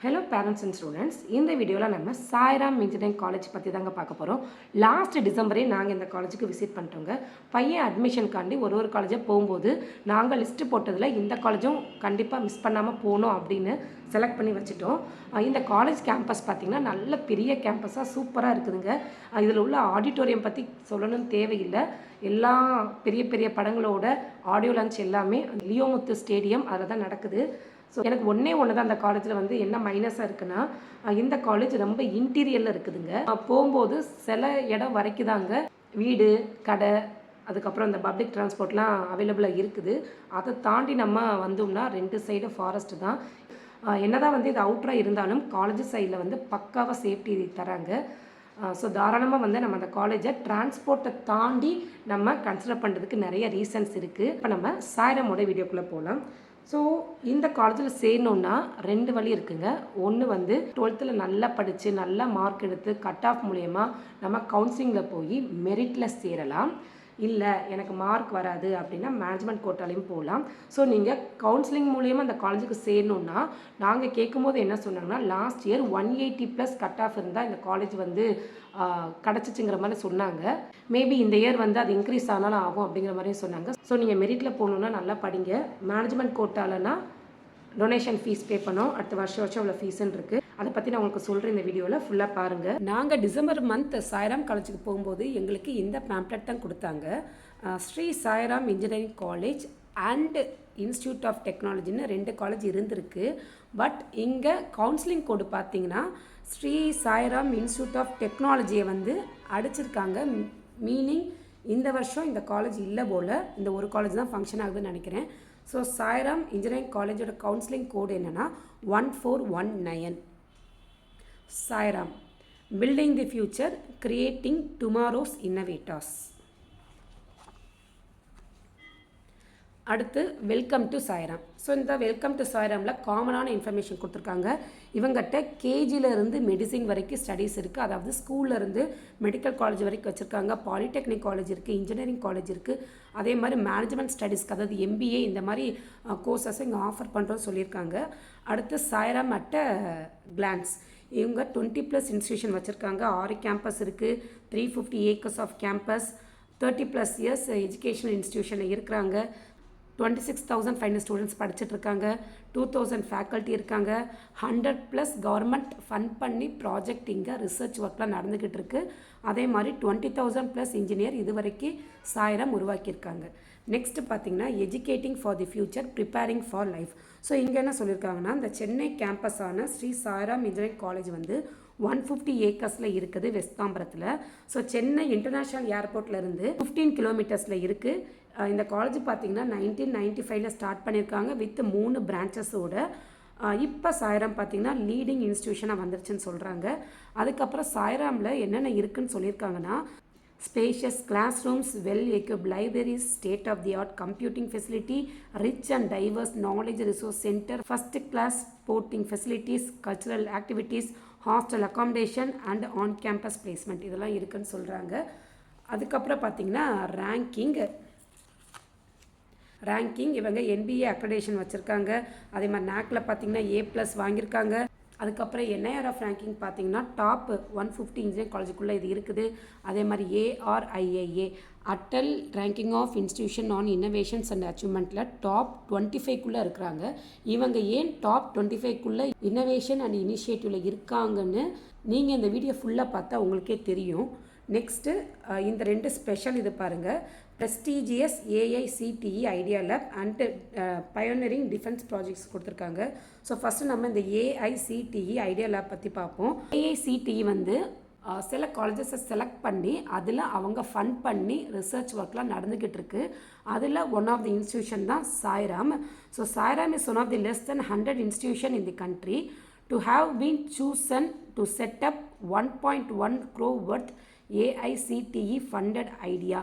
Hello parents and students, இந்த வீடியோவில் நம்ம சாய்ராம் இன்ஜினியரிங் காலேஜ் பற்றி தாங்க பார்க்க போகிறோம். லாஸ்ட் டிசம்பரே நாங்கள் இந்த காலேஜுக்கு விசிட் பண்ணிட்டோங்க. பையன் அட்மிஷனுக்காண்டி ஒரு காலேஜாக போகும்போது நாங்கள் லிஸ்ட்டு போட்டதில் இந்த காலேஜும் கண்டிப்பாக மிஸ் பண்ணாமல் போகணும் அப்படின்னு செலக்ட் பண்ணி வச்சுட்டோம். இந்த காலேஜ் கேம்பஸ் பார்த்திங்கன்னா நல்ல பெரிய கேம்பஸாக சூப்பராக இருக்குதுங்க. இதில் உள்ள ஆடிட்டோரியம் பற்றி சொல்லணும்னு தேவையில்லை. எல்லா பெரிய பெரிய படங்களோட ஆடியோ லான்ச் எல்லாமே லியோமுத்து ஸ்டேடியம் அதில் தான் நடக்குது. ஸோ எனக்கு ஒன்றே தான் அந்த காலேஜில் வந்து என்ன மைனஸாக இருக்குன்னா, இந்த காலேஜ் ரொம்ப இன்டீரியரில் இருக்குதுங்க. போகும்போது சில இடம் வரைக்கும் தாங்க வீடு, கடை, அதுக்கப்புறம் இந்த பப்ளிக் டிரான்ஸ்போர்ட்லாம் அவைலபிளாக இருக்குது. அதை தாண்டி நம்ம வந்தோம்னா 2 சைடும் ஃபாரஸ்ட் தான். என்னதான் வந்து இது அவுட்டராக இருந்தாலும் காலேஜ் சைடில் வந்து பக்காவாக சேஃப்டி தராங்க. ஸோ தாராளமாக வந்து நம்ம அந்த காலேஜை டிரான்ஸ்போர்ட்டை தாண்டி நம்ம கன்சிடர் பண்ணுறதுக்கு நிறைய ரீசன்ஸ் இருக்குது. இப்போ நம்ம சாய்ராமோட வீடியோக்குள்ளே போகலாம். ஸோ இந்த காலேஜில் சேரணுன்னா 2 வழி இருக்குங்க. ஒன்று வந்து 12th நல்லா படித்து நல்லா மார்க் எடுத்து கட் ஆஃப் மூலயமா நம்ம கவுன்சிலிங்கில் போய் மெரிட்டில் சேரலாம். இல்லை எனக்கு மார்க் வராது அப்படின்னா மேனேஜ்மெண்ட் கோட்டாலையும் போகலாம். ஸோ நீங்கள் கவுன்சிலிங் மூலயமா அந்த காலேஜுக்கு சேரணுன்னா நாங்கள் கேட்கும்போது என்ன சொன்னாங்கன்னா, லாஸ்ட் இயர் 180+ கட் ஆஃப் இருந்தால் இந்த காலேஜ் வந்து கிடச்சிச்சுங்கிற மாதிரி சொன்னாங்க. மேபி இந்த இயர் வந்து அது இன்க்ரீஸ் ஆனாலும் ஆகும் அப்படிங்கிற மாதிரியும் சொன்னாங்க. ஸோ நீங்கள் மெரிட்டில் போகணுன்னா நல்லா படிங்க. மேனேஜ்மெண்ட் கோட்டாலனா டொனேஷன் ஃபீஸ் பே பண்ணோம். அடுத்த வருஷம் அவ்வளோ ஃபீஸுன்னு இருக்குது. அதை பற்றி நான் உங்களுக்கு சொல்கிறேன், இந்த வீடியோவில் ஃபுல்லாக பாருங்கள். நாங்கள் டிசம்பர் மந்த் சாய்ராம் காலேஜுக்கு போகும்போது எங்களுக்கு இந்த பேம்ப்ளெட் தான் கொடுத்தாங்க. Shri Sairam engineering college and institute of டெக்னாலஜின்னு 2 காலேஜ் இருந்திருக்கு. பட் இங்கே கவுன்சிலிங் கோடு பார்த்தீங்கன்னா ஸ்ரீ சாய்ராம் இன்ஸ்டியூட் ஆஃப் டெக்னாலஜியை வந்து அடிச்சிருக்காங்க. மீனிங் இந்த வருஷம் இந்த காலேஜ் இல்லை போல், இந்த ஒரு காலேஜ் தான் ஃபங்க்ஷன் ஆகுதுன்னு நினைக்கிறேன். ஸோ சாய்ராம் இன்ஜினியரிங் காலேஜோட கவுன்சிலிங் கோடு என்னென்னா 1419. Sairam building the future, creating tomorrow's innovators. அடுத்து வெல்கம் டு சாய்ராம். ஸோ இந்த வெல்கம் டு சாய்ராமில் காமனான இன்ஃபர்மேஷன் கொடுத்துருக்காங்க. இவங்ககிட்ட கேஜியிலேருந்து மெடிசின் வரைக்கும் ஸ்டடீஸ் இருக்குது. அதாவது ஸ்கூல்லேருந்து மெடிக்கல் காலேஜ் வரைக்கும் வச்சுருக்காங்க. பாலிடெக்னிக் காலேஜ் இருக்குது, இன்ஜினியரிங் காலேஜ் இருக்குது. அதே மாதிரி மேனேஜ்மெண்ட் ஸ்டடீஸ்க்கு, அதாவது MBA இந்த மாதிரி கோர்சஸை இங்கே ஆஃபர் பண்ணுறோன்னு சொல்லியிருக்காங்க. அடுத்து சாய்ராம் அட் கிளான்ஸ். இவங்க 20+ இன்ஸ்டியூஷன் வச்சுருக்காங்க. 6 கேம்பஸ் இருக்குது. 350 acres of campus. 30+ years educational இன்ஸ்டியூஷனில் இருக்கிறாங்க. 26,500 ஸ்டூடெண்ட்ஸ் படிச்சுட்ருக்காங்க. 2,000 ஃபேக்கல்ட்டி இருக்காங்க. 100+ கவர்மெண்ட் ஃபண்ட் பண்ணி ப்ராஜெக்ட் இங்கே ரிசர்ச் ஒர்க்லாம் நடந்துக்கிட்டு இருக்குது. அதே மாதிரி 20,000+ இன்ஜினியர் இது வரைக்கும் சாய்ராம் உருவாக்கியிருக்காங்க. நெக்ஸ்ட்டு பார்த்திங்கன்னா educating for the future, preparing for life. So இங்கே என்ன சொல்லியிருக்காங்கன்னா, இந்த சென்னை கேம்பஸான ஸ்ரீ சாய்ராம் இன்ஜினியரிங் காலேஜ் வந்து 150 acres இருக்குது வெஸ்தாம்பரத்தில். ஸோ சென்னை இன்டர்நேஷ்னல் ஏர்போர்ட்லேருந்து 15 kilometers இருக்குது. இந்த காலேஜ் பார்த்திங்கன்னா 1995 ஸ்டார்ட் பண்ணியிருக்காங்க வித் 3 பிரான்ச்சஸோட. இப்போ சாய்ராம் பார்த்திங்கன்னா லீடிங் இன்ஸ்டியூஷனாக வந்துருச்சுன்னு சொல்கிறாங்க. அதுக்கப்புறம் சாய்ராமில் என்னென்ன இருக்குதுன்னு சொல்லியிருக்காங்கன்னா, spacious classrooms, well-equipped libraries, state-of-the-art computing facility, rich and diverse knowledge resource center, first-class sporting facilities, cultural activities, hostel accommodation and on-campus placement இதெல்லாம் இருக்குன்னு சொல்கிறாங்க. அதுக்கப்புறம் பார்த்திங்கன்னா ரேங்கிங் இவங்க NBA அக்ரெடிஷன் வச்சுருக்காங்க. அதே மாதிரி NACல பார்த்திங்கன்னா A+ வாங்கியிருக்காங்க. அதுக்கப்புறம் NIRF ரேங்கிங் பார்த்திங்கன்னா டாப் 150 இன்ஜினியரிங் காலேஜுக்குள்ளே இது இருக்குது. அதே மாதிரி ARIIA Atal ranking of institution on innovations and அச்சீவ்மெண்ட்டில் டாப் 25க்குள்ளே இருக்கிறாங்க. இவங்க ஏன் டாப் 25க்குள்ளே இன்னோவேஷன் அண்ட் இனிஷியேட்டிவில் இருக்காங்கன்னு நீங்கள் இந்த வீடியோ ஃபுல்லாக பார்த்தா உங்களுக்கே தெரியும். நெக்ஸ்ட்டு இந்த 2 ஸ்பெஷல் இது பாருங்கள். Prestigious AICTE idea lab and pioneering defence projects கொடுத்துருக்காங்க. ஸோ ஃபஸ்ட்டு நம்ம இந்த AICTE ஐடியா லேப் பற்றி பார்ப்போம். AICTE வந்து சில காலேஜஸை செலக்ட் பண்ணி அதில் அவங்க ஃபண்ட் பண்ணி ரிசர்ச் ஒர்க்லாம் நடந்துக்கிட்டு இருக்கு. அதில் ஒன் ஆஃப் தி இன்ஸ்டியூஷன் தான் Sairam. So Sairam is one of the less than 100 institution in the country to have been chosen to set up 1.1 crore worth AICTE funded idea.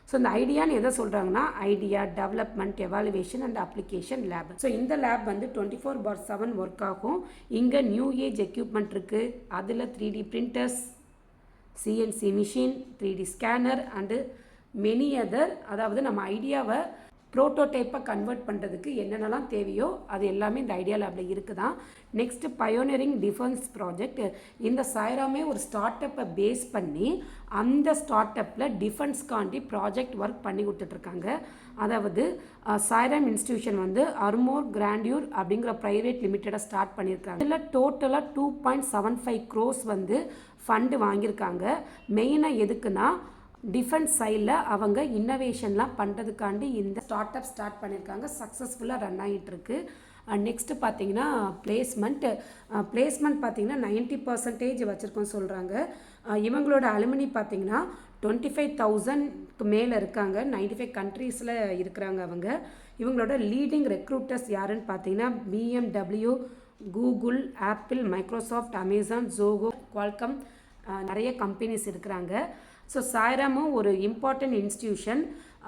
So இந்த ஐடியான்னு எதை சொல்கிறாங்கன்னா, idea development, evaluation and application lab. So இந்த lab வந்து 24/7 work ஆகும். இங்கே new age equipment இருக்குது. அதில் 3D printers, CNC machine, 3D scanner and many other. அதாவது நம்ம ஐடியாவை ப்ரோட்டோடைப்பை கன்வெர்ட் பண்ணுறதுக்கு என்னென்னலாம் தேவையோ அது எல்லாமே இந்த ஐடியா லேபில் இருக்குதான். Next pioneering defence project. இந்த சாய்ராமே ஒரு ஸ்டார்ட் அப்பை பேஸ் பண்ணி அந்த ஸ்டார்ட் அப்பில் டிஃபென்ஸ்காண்டி ப்ராஜெக்ட் ஒர்க் பண்ணி கொடுத்துட்ருக்காங்க. அதாவது சாய்ராம் இன்ஸ்டிடியூஷன் வந்து அர்மோர் கிராண்டியூர் அப்படிங்கிற ப்ரைவேட் லிமிட்டடாக ஸ்டார்ட் பண்ணியிருக்காங்க. இதில் டோட்டலாக 2.75 crores வந்து ஃபண்டு வாங்கியிருக்காங்க. மெயினாக எதுக்குன்னா டிஃபென்ஸ் சைடில் அவங்க இன்னோவேஷன்லாம் பண்ணுறதுக்காண்டி இந்த ஸ்டார்ட் அப் ஸ்டார்ட் பண்ணியிருக்காங்க. சக்ஸஸ்ஃபுல்லாக ரன் ஆகிட்டுருக்கு. நெக்ஸ்ட்டு பார்த்தீங்கன்னா பிளேஸ்மெண்ட் பார்த்தீங்கன்னா 90% வச்சுருக்கோம் சொல்கிறாங்க. இவங்களோட அலுமினி பார்த்தீங்கன்னா 25,000க்கு மேலே இருக்காங்க. 95 கண்ட்ரீஸில் இருக்கிறாங்க அவங்க. இவங்களோட லீடிங் ரெக்ரூட்டர்ஸ் யாருன்னு பார்த்தீங்கன்னா BMW, Google, Apple, Microsoft, Amazon, Zoho, Qualcomm, நிறைய கம்பெனிஸ் இருக்கிறாங்க. ஸோ சாய்ராமும் ஒரு இம்பார்ட்டன்ட் இன்ஸ்டிடியூஷன்.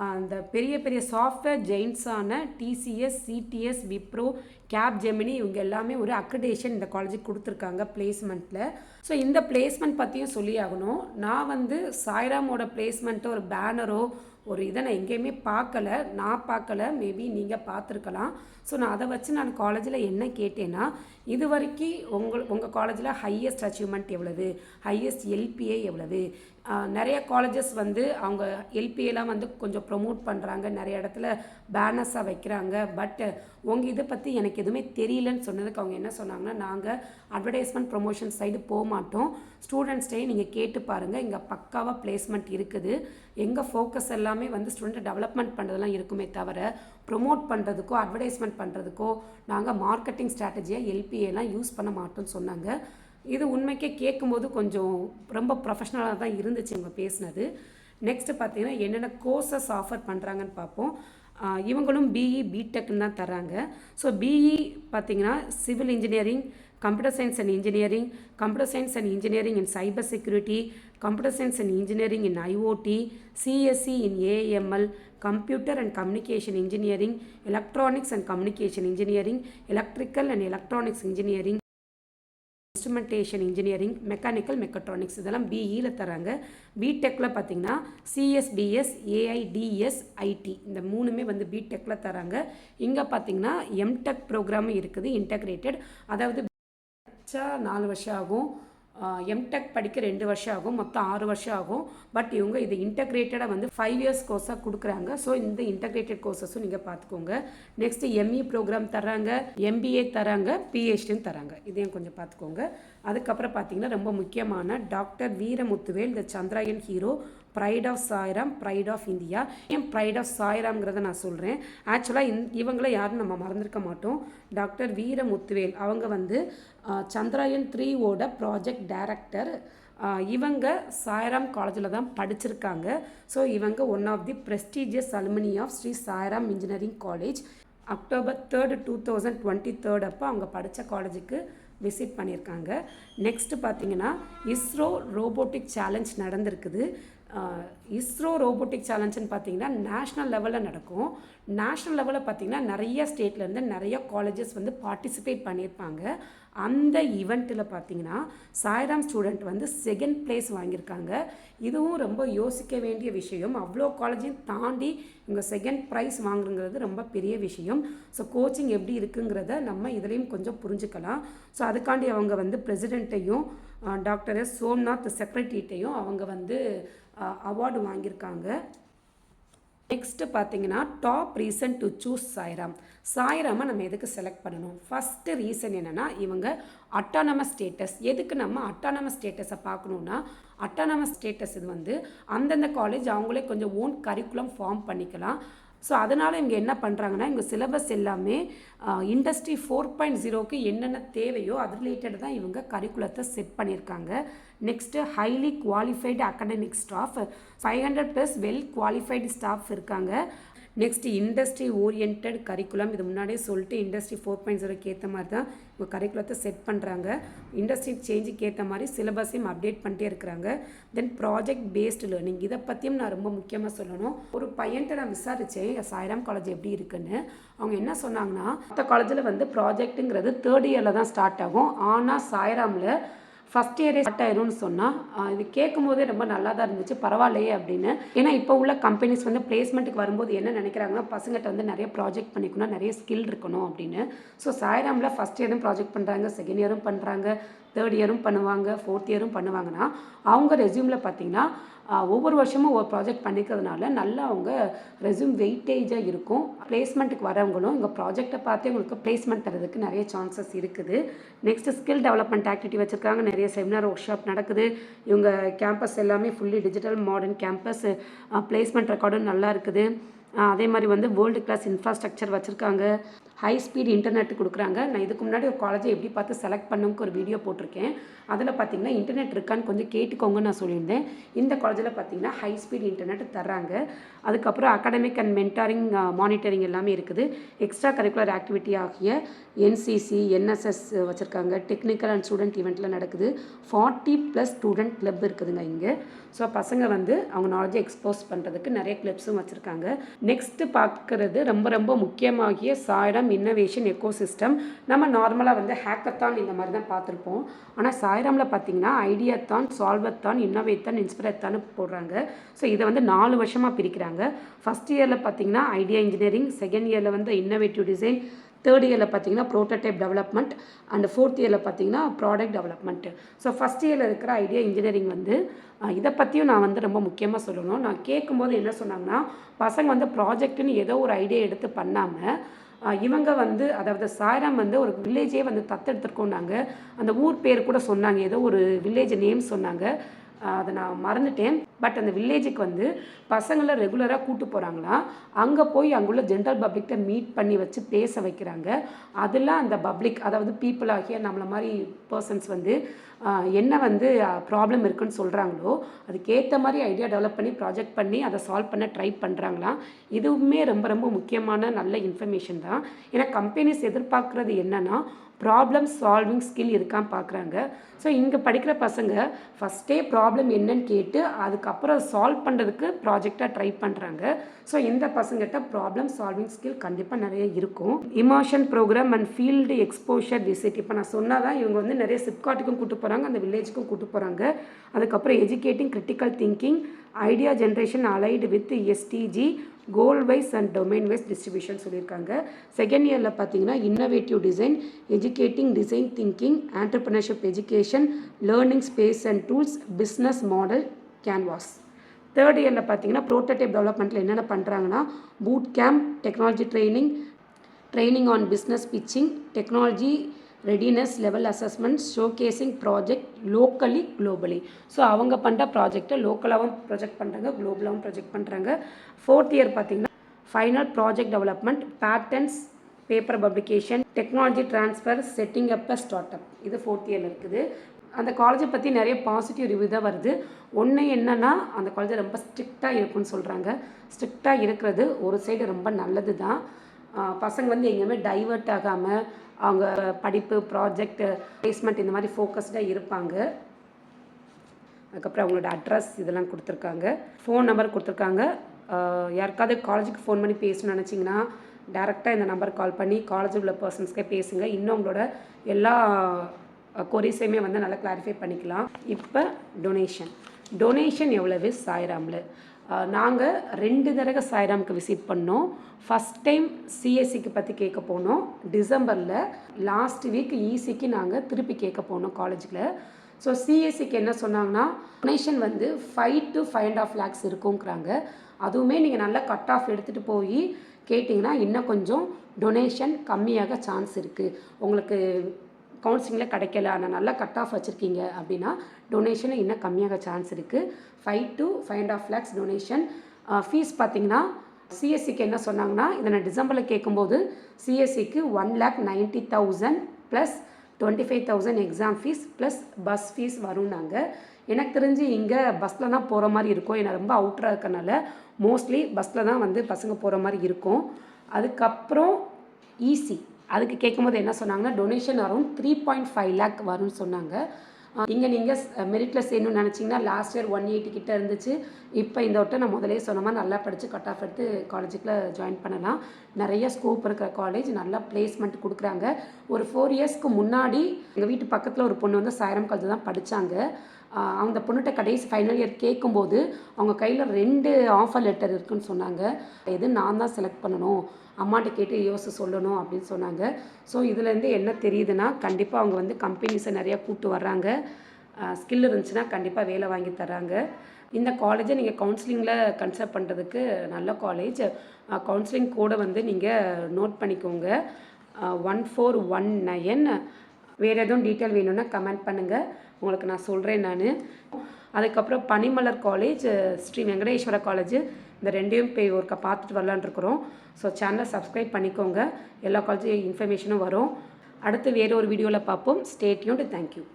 அந்த பெரிய பெரிய சாஃப்ட்வேர் ஜெயின்ஸான TCS, CTS, விப்ரோ, கேப்ஜெமினி இவங்க எல்லாமே ஒரு அக்ரிடேஷன் இந்த காலேஜுக்கு கொடுத்துருக்காங்க பிளேஸ்மெண்ட்டில். ஸோ இந்த பிளேஸ்மெண்ட் பற்றியும் சொல்லி ஆகணும். நான் வந்து சாய்ராமோட பிளேஸ்மெண்ட்டை ஒரு பேனரோ ஒரு இதை நான் எங்கேயுமே பார்க்கல. மேபி நீங்கள் பார்த்துருக்கலாம். ஸோ நான் அதை வச்சு நான் காலேஜில் என்ன கேட்டேன்னா, இது வரைக்கும் உங்கள் காலேஜில் ஹையஸ்ட் அச்சீவ்மெண்ட் எவ்வளவு, ஹையஸ்ட் LPA எவ்வளவு. நிறைய காலேஜஸ் வந்து அவங்க LPAலாம் வந்து கொஞ்சம் ப்ரொமோட் பண்ணுறாங்க, நிறைய இடத்துல பேனர்ஸாக வைக்கிறாங்க. பட் உங்கள் இதை பற்றி எனக்கு எதுவுமே தெரியலன்னு சொன்னதுக்கு அவங்க என்ன சொன்னாங்கன்னா, நாங்கள் அட்வர்டைஸ்மெண்ட் ப்ரொமோஷன் சைடு போக மாட்டோம், ஸ்டூடெண்ட்ஸ்டே நீங்கள் கேட்டு பாருங்கள், இங்கே பக்காவாக பிளேஸ்மெண்ட் இருக்குது. எங்கள் ஃபோக்கஸ் எல்லாமே வந்து ஸ்டூடெண்ட்டை டெவலப்மெண்ட் பண்ணுறதுலாம் இருக்குமே தவிர ப்ரொமோட் பண்ணுறதுக்கோ அட்வர்டைஸ்மெண்ட் பண்ணுறதுக்கோ நாங்கள் மார்க்கெட்டிங் ஸ்ட்ராட்டஜியாக LPAலாம் யூஸ் பண்ண மாட்டோம்னு சொன்னாங்க. இது உண்மைக்கே கேட்கும்போது கொஞ்சம் ரொம்ப ப்ரொஃபஷ்னலாக தான் இருந்துச்சு இவங்க பேசினது. நெக்ஸ்ட்டு பார்த்தீங்கன்னா என்னென்ன கோர்சஸ் ஆஃபர் பண்ணுறாங்கன்னு பார்ப்போம். இவங்களும் BE BTechன்னு தான் தராங்க. ஸோ BE பார்த்தீங்கன்னா civil engineering, computer science and engineering, computer science and engineering in cyber security, computer science and engineering in IoT, CSE in AML, computer and communication engineering, electronics and communication engineering, electrical and electronics engineering, instrumentation engineering, mechanical mechatronics இதெல்லாம் BEயில் தராங்க. BTechல பார்த்தீங்கன்னா CSBS, AIDS, IT இந்த மூணுமே வந்து BTechல தராங்க. இங்கே பார்த்தீங்கன்னா MTech ப்ரோக்ராமும் இருக்குது இன்டகிரேட்டட். அதாவது 4 வருஷம் ஆகும், MTech படிக்க 2 வருஷம் ஆகும், மொத்தம் 6 வருஷம் ஆகும். பட் இவங்க இது இன்டகிரேட்டடாக வந்து 5 இயர்ஸ் கோர்ஸாக கொடுக்குறாங்க. ஸோ இந்த இன்டகிரேட்டட் கோர்சஸும் நீங்கள் பார்த்துக்கோங்க. நெக்ஸ்ட்டு ME ப்ரோக்ராம் தராங்க, MBA தராங்க, PhDயும் தராங்க. இதையும் கொஞ்சம் பார்த்துக்கோங்க. அதுக்கப்புறம் பார்த்தீங்கன்னா ரொம்ப முக்கியமான டாக்டர் வீரமுத்துவேல், இந்த Chandrayaan hero, pride of Sairam, pride of India. ஏன் ப்ரைட் ஆஃப் சாய்ராம்ங்கிறத நான் சொல்கிறேன். ஆக்சுவலாக இவங்கள யாரும் நம்ம மறந்துருக்க மாட்டோம். டாக்டர் வீரமுத்துவேல் அவங்க வந்து சந்திராயன் 3ஓட ப்ராஜெக்ட் டைரக்டர். இவங்க சாய்ராம் காலேஜில் தான் படிச்சிருக்காங்க. ஸோ இவங்க one of the prestigious alumni of Sri Sairam engineering college. October 3, 2023 அப்போ அவங்க படித்த காலேஜுக்கு விசிட் பண்ணியிருக்காங்க. நெக்ஸ்ட்டு பார்த்தீங்கன்னா இஸ்ரோ ரோபோட்டிக் சேலஞ்ச் நடந்திருக்குது. இஸ்ரோ ரோபோட்டிக் சேலஞ்சுன்னு பார்த்தீங்கன்னா நேஷ்னல் லெவலில் நடக்கும். நேஷ்னல் லெவலில் பார்த்தீங்கன்னா நிறைய ஸ்டேட்லேருந்து நிறைய காலேஜஸ் வந்து பார்ட்டிசிபேட் பண்ணியிருப்பாங்க. அந்த ஈவெண்ட்டில் பார்த்தீங்கன்னா சாய்ராம் ஸ்டூடெண்ட் வந்து 2nd place வாங்கியிருக்காங்க. இதுவும் ரொம்ப யோசிக்க வேண்டிய விஷயம். அவ்வளோ காலேஜையும் தாண்டி இவங்க 2nd prize வாங்குறது ரொம்ப பெரிய விஷயம். ஸோ கோச்சிங் எப்படி இருக்குங்கிறத நம்ம இதுலேயும் கொஞ்சம் புரிஞ்சுக்கலாம். ஸோ அதுக்காண்டி அவங்க வந்து பிரசிடெண்ட்டையும் டாக்டர் சோம்நாத் செக்ரட்டரிட்டையும் அவங்க வந்து அவார்டு வாங்கியிருக்காங்க. நெக்ஸ்ட்டு பார்த்தீங்கன்னா டாப் ரீசன் டு சூஸ் சாய்ராமை நம்ம எதுக்கு செலக்ட் பண்ணணும்? ஃபஸ்ட்டு ரீசன் என்னென்னா இவங்க அட்டானமஸ் ஸ்டேட்டஸ். எதுக்கு நம்ம அட்டானமஸ் ஸ்டேட்டஸை பார்க்கணுன்னா, அட்டானமஸ் ஸ்டேட்டஸ் இது வந்து அந்தந்த காலேஜ் அவங்களே கொஞ்சம் ஓன் கரிக்குலம் ஃபார்ம் பண்ணிக்கலாம். ஸோ அதனால் இவங்க என்ன பண்ணுறாங்கன்னா, இவங்க சிலபஸ் எல்லாமே இண்டஸ்ட்ரி 4.0க்கு என்னென்ன தேவையோ அது ரிலேட்டட் தான் இவங்க கரிக்குலத்தை செட் பண்ணியிருக்காங்க. Next highly qualified academic staff, 500+ well qualified staff இருக்காங்க. Next industry orient curriculum. இது முன்னாடியே சொல்லிட்டு இண்டஸ்ட்ரி 4.0க்கு ஏற்ற மாதிரி தான் இப்போ கரிக்குலத்தை செட் பண்ணுறாங்க. இண்டஸ்ட்ரி சேஞ்சுக்கு ஏற்ற மாதிரி சிலபஸையும் அப்டேட் பண்ணிட்டே இருக்கிறாங்க. தென் ப்ராஜெக்ட் பேஸ்டு லேர்னிங், இதை பற்றியும் நான் ரொம்ப முக்கியமாக சொல்லணும். ஒரு பையன்ட்ட நான் விசாரித்தேன் சாய்ராம் காலேஜ் எப்படி இருக்குன்னு. அவங்க என்ன சொன்னாங்கன்னா, மற்ற காலேஜில் வந்து ப்ராஜெக்ட்டுங்கிறது 3rd இயரில் தான் ஸ்டார்ட் ஆகும். ஆனால் சாய்ராமில் ஃபஸ்ட் இயரே ஸ்டார்ட் ஆயிரும்னு சொன்னால் இது கேட்கும் போதே ரொம்ப நல்லா தான் இருந்துச்சு, பரவாயில்லையே அப்படின்னு. ஏன்னா இப்போ உள்ள கம்பெனிஸ் வந்து பிளேஸ்மெண்ட்டுக்கு வரும்போது என்ன நினைக்கிறாங்கன்னா, பசங்கிட்ட வந்து நிறைய ப்ராஜெக்ட் பண்ணிக்கணும், நிறைய ஸ்கில் இருக்கணும் அப்படின்னு. ஸோ சாய்ராமில் ஃபஸ்ட் இயரும் ப்ராஜெக்ட் பண்ணுறாங்க, செகண்ட் இயரும் பண்ணுறாங்க, தேர்ட் இயரும் பண்ணுவாங்க, ஃபோர்த் இயரும் பண்ணுவாங்கன்னா அவங்க ரெஸ்யூமில் பார்த்தீங்கன்னா ஒவ்வொரு வருஷமும் ஒரு ப்ராஜெக்ட் பண்ணிக்கிறதுனால நல்லா அவங்க ரெஸ்யூம் வெயிட்டேஜாக இருக்கும். பிளேஸ்மெண்ட்டுக்கு வரவங்களும் இங்கே ப்ராஜெக்டை பார்த்து உங்களுக்கு பிளேஸ்மெண்ட் தரதுக்கு நிறைய சான்சஸ் இருக்குது. நெக்ஸ்ட்டு ஸ்கில் டெவலப்மெண்ட் ஆக்டிவிட்டி வச்சுருக்காங்க, நிறைய செமினார் ஒர்க் ஷாப் நடக்குது. இவங்க கேம்பஸ் எல்லாமே fully digital modern campus, placement ரெக்கார்டும் நல்லா இருக்குது. அதே மாதிரி வந்து வேர்ல்டு கிளாஸ் இன்ஃப்ராஸ்ட்ரக்சர் வச்சுருக்காங்க, ஹை ஸ்பீட் இன்டர்நெட் கொடுக்குறாங்க. நான் இதுக்கு முன்னாடி ஒரு காலேஜை எப்படி பார்த்து செலக்ட் பண்ணுக்கு ஒரு வீடியோ போட்டிருக்கேன். அதில் பார்த்தீங்கன்னா இன்டர்நெட் இருக்கான்னு கொஞ்சம் கேட்டுக்கோங்கன்னு நான் சொல்லியிருந்தேன். இந்த காலேஜில் பார்த்தீங்கன்னா ஹை ஸ்பீட் இன்டர்நெட் தர்றாங்க. அதுக்கப்புறம் அகாடமிக் அண்ட் மென்டாரிங் மானிட்டரிங் எல்லாமே இருக்குது. எக்ஸ்ட்ரா கரிக்குலர் ஆக்டிவிட்டி ஆகிய என்சிசி, என்எஸ்எஸ் வச்சுருக்காங்க. டெக்னிக்கல் அண்ட் ஸ்டூடெண்ட் ஈவெண்ட்டில் நடக்குது. 40+ ஸ்டூடெண்ட் கிளப் இருக்குதுங்க இங்கே. ஸோ பசங்க வந்து அவங்க நாலேஜை எக்ஸ்போஸ் பண்ணுறதுக்கு நிறைய கிளப்ஸும் வச்சுருக்காங்க. நெக்ஸ்ட்டு பார்க்குறது ரொம்ப ரொம்ப முக்கியமாகிய சாய்ராம் இன்னோவேஷன் எக்கோசிஸ்டம். நம்ம நார்மலாக வந்து ஹேக்கத்தான் இந்த மாதிரி தான் பார்த்துருப்போம். ஆனால் சாய்ராமில் பார்த்தீங்கன்னா ஐடியாத்தான், சால்வத்தான், இன்னோவேத்தான், இன்ஸ்பிரேத்தான் போடுறாங்க. ஸோ இதை வந்து 4 வருஷமாக பிரிக்கிறாங்க. ஃபஸ்ட் இயரில் பார்த்தீங்கன்னா ஐடியா இன்ஜினியரிங், செகண்ட் இயரில் வந்து இன்னோவேட்டிவ் டிசைன், தேர்ட் இயரில் பார்த்தீங்கன்னா ப்ரோட்டோடைப் டெவலப்மெண்ட் அண்ட் ஃபோர்த் இயரில் பார்த்தீங்கன்னா ப்ராடக்ட் டெவலப்மெண்ட்டு. ஸோ ஃபஸ்ட் இயரில் இருக்கிற ஐடியா இன்ஜினியரிங் வந்து இதை பற்றியும் நான் வந்து ரொம்ப முக்கியமாக சொல்லணும். நான் கேட்கும்போது என்ன சொன்னாங்கன்னா, பசங்க வந்து ப்ராஜெக்ட்டுன்னு ஏதோ ஒரு ஐடியா எடுத்து பண்ணாமல் இவங்க வந்து அதாவது சாய்ராம் வந்து ஒரு வில்லேஜே வந்து தத்தெடுத்துருக்கோன்னாங்க. அந்த ஊர் பேர் கூட சொன்னாங்க, ஏதோ ஒரு வில்லேஜ் நேம் சொன்னாங்க, அதை நான் மறந்துட்டேன். பட் அந்த வில்லேஜுக்கு வந்து பசங்களை ரெகுலராக கூட்டு போகிறாங்களா, அங்கே போய் அங்குள்ள ஜென்ரல் பப்ளிக்கிட்ட மீட் பண்ணி வச்சு பேச வைக்கிறாங்க. அதில் அந்த பப்ளிக் அதாவது பீப்புள் ஆகிய நம்மளை மாதிரி பர்சன்ஸ் வந்து என்ன வந்து ப்ராப்ளம் இருக்குன்னு சொல்கிறாங்களோ அதுக்கேற்ற மாதிரி ஐடியா டெவலப் பண்ணி ப்ராஜெக்ட் பண்ணி அதை சால்வ் பண்ண ட்ரை பண்ணுறாங்களாம். இதுவுமே ரொம்ப ரொம்ப முக்கியமான நல்ல இன்ஃபர்மேஷன் தான். ஏன்னா கம்பெனிஸ் எதிர்பார்க்குறது என்னென்னா ப்ராப்ளம் சால்விங் ஸ்கில் இருக்கான்னு பார்க்குறாங்க. ஸோ இங்கே படிக்கிற பசங்க ஃபஸ்ட்டே ப்ராப்ளம் என்னன்னு கேட்டு அதுக்கப்புறம் சால்வ் பண்ணுறதுக்கு ப்ராஜெக்டாக ட்ரை பண்ணுறாங்க. ஸோ இந்த பசங்கிட்ட ப்ராப்ளம் சால்விங் ஸ்கில் கண்டிப்பாக நிறைய இருக்கும். Immersion program and field exposure visit, இப்போ நான் சொன்னால் தான் இவங்க வந்து நிறைய சிப்காட்டுக்கும் கூட்டு போகிறாங்க, அந்த வில்லேஜுக்கும் கூட்டு போகிறாங்க. அதுக்கப்புறம் educating critical thinking, idea generation allied with SDG, goal wise and domain wise distribution சொல்லியிருக்காங்க. செகண்ட் இயரில் பார்த்தீங்கன்னா innovative design, educating design thinking, entrepreneurship education, learning space and tools, business model, canvas. Third இயரில் பார்த்தீங்கன்னா ப்ரோட்டோடைப் டெவலப்மெண்ட்டில் என்னென்ன பண்ணுறாங்கன்னா boot camp, technology training on business pitching, technology readiness level assessment, showcasing project locally globally. So அவங்க பண்ணுற ப்ராஜெக்டை லோக்கலாகவும் project பண்ணுறாங்க, குளோபலாகவும் ப்ரொஜெக்ட் பண்ணுறாங்க. ஃபோர்த் இயர் பார்த்திங்கன்னா final project development, patterns, paper publication, technology transfer, setting up a start up. இது fourth இயரில் இருக்குது. அந்த காலேஜை பற்றி நிறைய பாசிட்டிவ் ரிவ்யூ தான் வருது. ஒன்று என்னென்னா அந்த காலேஜை ரொம்ப ஸ்ட்ரிக்டாக இருக்குன்னு சொல்கிறாங்க. ஸ்ட்ரிக்டாக இருக்கிறது ஒரு சைடு ரொம்ப நல்லது தான். பசங்க வந்து எங்கேயுமே டைவர்ட் ஆகாமல் அவங்க படிப்பு, ப்ராஜெக்ட், பிளேஸ்மெண்ட் இந்த மாதிரி ஃபோக்கஸ்டாக இருப்பாங்க. அதுக்கப்புறம் அவங்களோட அட்ரஸ் இதெல்லாம் கொடுத்துருக்காங்க, ஃபோன் நம்பர் கொடுத்துருக்காங்க. யாருக்காவது காலேஜுக்கு ஃபோன் பண்ணி பேசணும்னு நினச்சிங்கன்னா டேரெக்டாக இந்த நம்பர் கால் பண்ணி காலேஜில் உள்ள பர்சன்ஸ்க்கே பேசுங்க. இன்னும் உங்களோட எல்லா கொரிஸையுமே வந்து நல்லா கிளாரிஃபை பண்ணிக்கலாம். இப்போ டொனேஷன் எவ்வளவு சாய்ராமில்? நாங்கள் 2 தடவை சாய்ராமுக்கு விசிட் பண்ணோம். ஃபஸ்ட் டைம் சிஎஸ்சிக்கு பற்றி கேட்க போனோம் டிசம்பரில். லாஸ்ட் வீக் இசிக்கு நாங்கள் திருப்பி கேட்க போனோம் காலேஜில். ஸோ சிஎஸ்சிக்கு என்ன சொன்னாங்கன்னா டொனேஷன் வந்து 5 to 5.5 lakhs இருக்குங்கிறாங்க. அதுவுமே நீங்கள் நல்லா கட் ஆஃப் எடுத்துகிட்டு போய் கேட்டிங்கன்னா இன்னும் கொஞ்சம் டொனேஷன் கம்மியாக சான்ஸ் இருக்குது. உங்களுக்கு கவுன்சிலிங்கில் கிடைக்கல ஆனால் நல்லா கட் ஆஃப் வச்சுருக்கீங்க அப்படின்னா டொனேஷனை இன்னும் கம்மியாக சான்ஸ் இருக்குது. 5 to 5.5 lakhs டொனேஷன். ஃபீஸ் பார்த்திங்கன்னா சிஎஸ்சிக்கு என்ன சொன்னாங்கன்னா, இதை நான் டிசம்பரில் கேட்கும்போது சிஎஸ்சிக்கு 1,90,000 plus 25,000 exam fees plus bus fees வரும்னாங்க. எனக்கு தெரிஞ்சு இங்கே பஸ்ஸில் தான் போகிற மாதிரி இருக்கும். ஏன்னா ரொம்ப அவுட்டராக இருக்கனால மோஸ்ட்லி பஸ்ஸில் தான் வந்து பசங்க போகிற மாதிரி இருக்கும். அதுக்கப்புறம் ஈசி அதுக்கு கேட்கும்போது என்ன சொன்னாங்கன்னா டொனேஷன் அரௌண்ட் 3.5 lakh வரும்னு சொன்னாங்க. இங்கே நீங்கள் மெரிட்டில் சேரணும்னு நினச்சிங்கன்னா லாஸ்ட் இயர் 180 கிட்ட இருந்துச்சு. இப்போ இந்த வட்டம் நான் முதலே சொன்ன மாதிரி நல்லா படித்து கட் ஆஃப் எடுத்து காலேஜுக்குள்ள ஜாயின் பண்ணலாம். நிறைய ஸ்கோப் இருக்கிற காலேஜ், நல்லா பிளேஸ்மெண்ட் கொடுக்குறாங்க. ஒரு 4 இயர்ஸ்க்கு முன்னாடி எங்கள் வீட்டு பக்கத்தில் ஒரு பொண்ணு வந்து சாய்ராம் காலேஜ் தான் படித்தாங்க. அந்த பொண்ணுகிட்ட கடைசி ஃபைனல் இயர் கேட்கும்போது அவங்க கையில் 2 ஆஃபர் லெட்டர் இருக்குதுன்னு சொன்னாங்க. எது நான் தான் செலக்ட் பண்ணணும், அம்மாட்ட கேட்டு யோசிச்சு சொல்லணும் அப்படின்னு சொன்னாங்க. ஸோ இதுலேருந்து என்ன தெரியுதுன்னா, கண்டிப்பாக அவங்க வந்து கம்பெனிஸை நிறையா கூப்பிட்டு வர்றாங்க. ஸ்கில் இருந்துச்சுன்னா கண்டிப்பாக வேலை வாங்கி தர்றாங்க. இந்த காலேஜை நீங்கள் கவுன்சிலிங்கில் கன்சிடர் பண்ணுறதுக்கு நல்ல காலேஜ். கவுன்சிலிங் கோடை வந்து நீங்கள் நோட் பண்ணிக்கோங்க, 1419. வேறு எதுவும் டீட்டெயில் வேணும்னா கமெண்ட் பண்ணுங்கள், உங்களுக்கு நான் சொல்கிறேன் நான். அதுக்கப்புறம் பனிமலர் காலேஜ், ஸ்ரீ வெங்கடேஸ்வர காலேஜ், இந்த 2யும் போய் ஒருக்கா பார்த்துட்டு வரலான் இருக்கிறோம். ஸோ சேனலை சப்ஸ்கிரைப் பண்ணிக்கோங்க, எல்லா காலேஜ் இன்ஃபர்மேஷனும் வரும். அடுத்து வேறு ஒரு வீடியோவில் பார்ப்போம். Stay tuned. தேங்க்யூ.